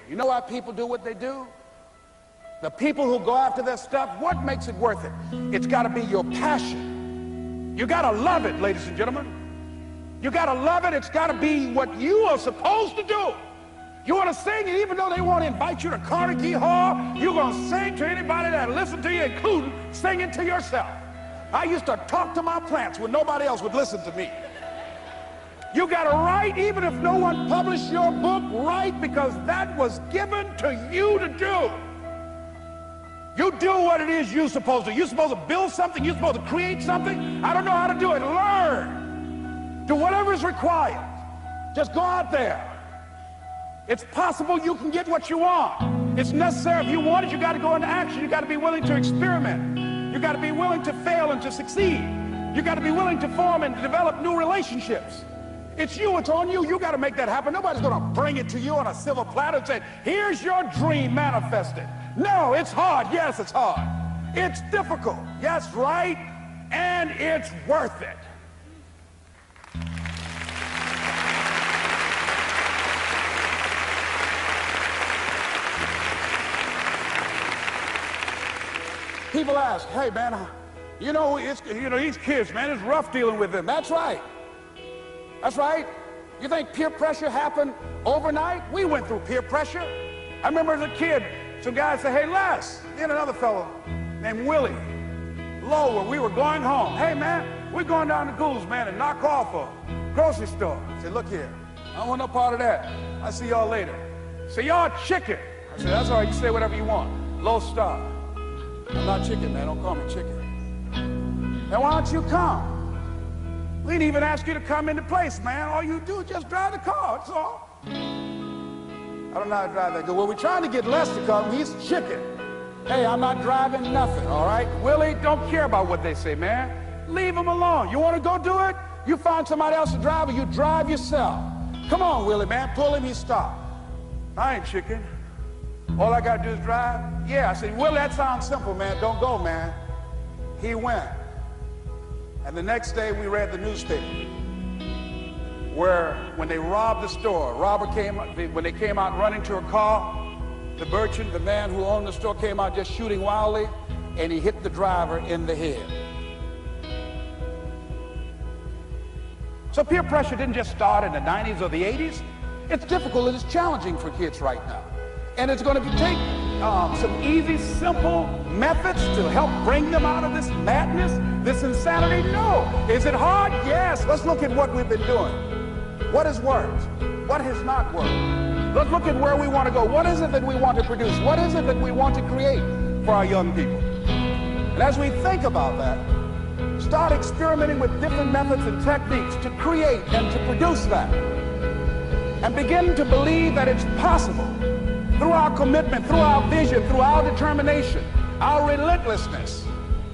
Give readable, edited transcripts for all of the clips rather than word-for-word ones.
You know why people do what they do? The people who go after their stuff, what makes it worth it? It's got to be your passion. You got to love it, ladies and gentlemen. You got to love it. It's got to be what you are supposed to do. You want to sing, and even though they want to invite you to Carnegie Hall, you're going to sing to anybody that listens to you, including singing to yourself. I used to talk to my plants when nobody else would listen to me. You got to write, even if no one published your book, write, because that was given to you to do. You do what it is you're supposed to. You're supposed to build something. You're supposed to create something. I don't know how to do it. Learn. Do whatever is required. Just go out there. It's possible you can get what you want. It's necessary. If you want it, you got to go into action. You got to be willing to experiment. You got to be willing to fail and to succeed. You got to be willing to form and develop new relationships. It's you. It's on you. You got to make that happen. Nobody's going to bring it to you on a silver platter and say, here's your dream manifested. No, it's hard. Yes, it's hard. It's difficult. Yes, right. And it's worth it. People ask, hey man, these kids, man, it's rough dealing with them. That's right. That's right. You think peer pressure happened overnight? We went through peer pressure. I remember as a kid, some guys said, hey Les, and another fellow named Willie Lower, we were going home. Hey man, we're going down to Gould's, man, and knock off a grocery store. I said, look here, I don't want no part of that. I'll see y'all later. Say, y'all chicken. I said, that's all right, you say whatever you want. Low star. I'm not chicken, man, don't call me chicken. Now why don't you come? We didn't even ask you to come into place, man. All you do is just drive the car, that's all. I don't know how to drive that good. Well, we're trying to get Les to come. He's chicken. Hey, I'm not driving nothing, all right? Willie, don't care about what they say, man. Leave him alone. You want to go do it? You find somebody else to drive, or you drive yourself. Come on, Willie, man. Pull him, he stopped. I ain't chicken. All I got to do is drive? Yeah. I said, Willie, that sounds simple, man. Don't go, man. He went. And the next day, we read the newspaper where when they robbed the store, when they came out running to a car, the merchant, the man who owned the store, came out just shooting wildly, and he hit the driver in the head. So peer pressure didn't just start in the 90s or the 80s. It's difficult and it's challenging for kids right now. And it's going to take some easy, simple methods to help bring them out of this madness, this insanity. No. Is it hard? Yes. Let's look at what we've been doing. What has worked? What has not worked? Let's look at where we want to go. What is it that we want to produce? What is it that we want to create for our young people? And as we think about that, start experimenting with different methods and techniques to create and to produce that. And begin to believe that it's possible. Through our commitment, through our vision, through our determination, our relentlessness,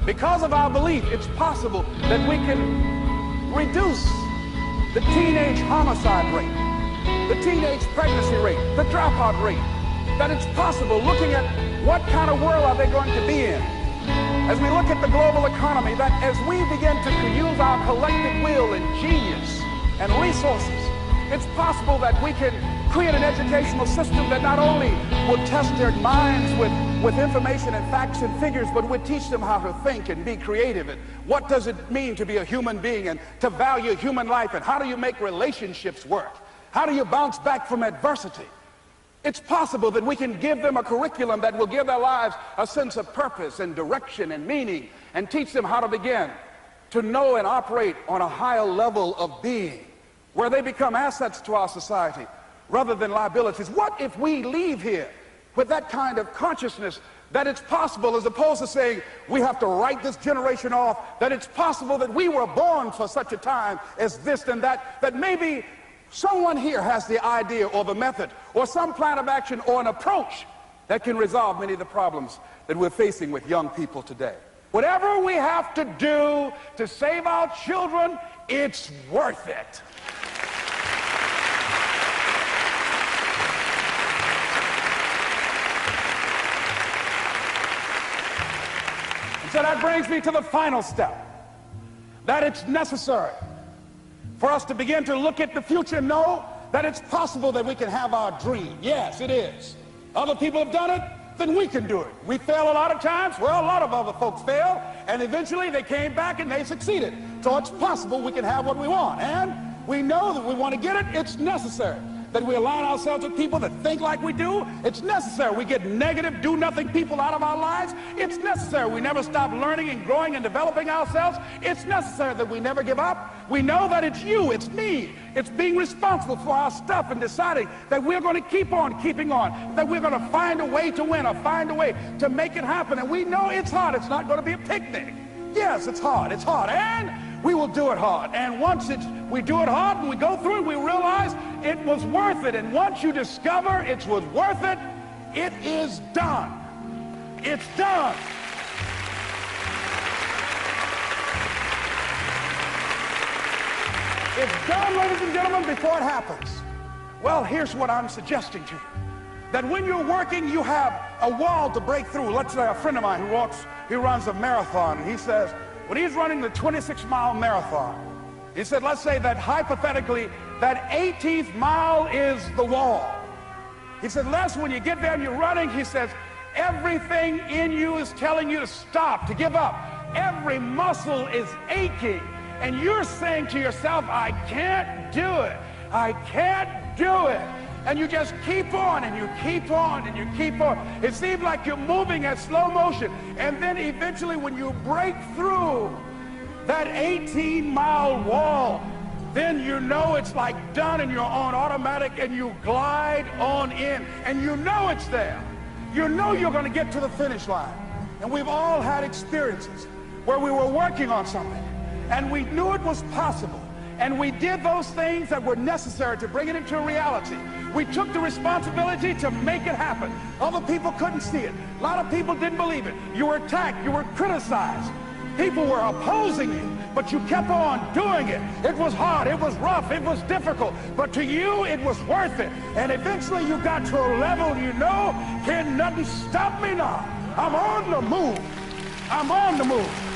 because of our belief, it's possible that we can reduce the teenage homicide rate, the teenage pregnancy rate, the dropout rate, that it's possible, looking at what kind of world are they going to be in. As we look at the global economy, that as we begin to use our collective will and genius and resources, it's possible that we can create an educational system that not only will test their minds with information and facts and figures, but would teach them how to think and be creative. And what does it mean to be a human being and to value human life? And how do you make relationships work? How do you bounce back from adversity? It's possible that we can give them a curriculum that will give their lives a sense of purpose and direction and meaning, and teach them how to begin to know and operate on a higher level of being, where they become assets to our society rather than liabilities. What if we leave here with that kind of consciousness that it's possible, as opposed to saying we have to write this generation off, that it's possible that we were born for such a time as this and that, that maybe someone here has the idea or the method or some plan of action or an approach that can resolve many of the problems that we're facing with young people today. Whatever we have to do to save our children, it's worth it. So that brings me to the final step, that it's necessary for us to begin to look at the future and know that it's possible that we can have our dream. Yes, it is. Other people have done it, then we can do it. We fail a lot of times. Well, a lot of other folks fail, and eventually they came back and they succeeded. So it's possible we can have what we want. And we know that we want to get it. It's necessary that we align ourselves with people that think like we do. It's necessary we get negative, do-nothing people out of our lives. It's necessary we never stop learning and growing and developing ourselves. It's necessary that we never give up. We know that it's you, it's me. It's being responsible for our stuff and deciding that we're going to keep on keeping on, that we're going to find a way to win or find a way to make it happen. And we know it's hard. It's not going to be a picnic. Yes, it's hard. It's hard. And we will do it hard. And once we do it hard and we go through it, we realize it was worth it. And once you discover it was worth it, it is done. It's done. It's done, ladies and gentlemen, before it happens. Well, here's what I'm suggesting to you. That when you're working, you have a wall to break through. Let's say a friend of mine who runs a marathon, and he says, when he's running the 26-mile marathon, he said, let's say that hypothetically, that 18th mile is the wall. He said, Les, when you get there and you're running, he says, everything in you is telling you to stop, to give up. Every muscle is aching, and you're saying to yourself, I can't do it. I can't do it. And you just keep on, and you keep on, and you keep on. It seems like you're moving at slow motion. And then eventually when you break through that 18-mile wall, then you know it's like done and you're on automatic and you glide on in. And you know it's there. You know you're going to get to the finish line. And we've all had experiences where we were working on something and we knew it was possible. And we did those things that were necessary to bring it into reality. We took the responsibility to make it happen. Other people couldn't see it. A lot of people didn't believe it. You were attacked. You were criticized. People were opposing you, but you kept on doing it. It was hard. It was rough. It was difficult. But to you, it was worth it. And eventually you got to a level you know, can nothing stop me now. I'm on the move. I'm on the move.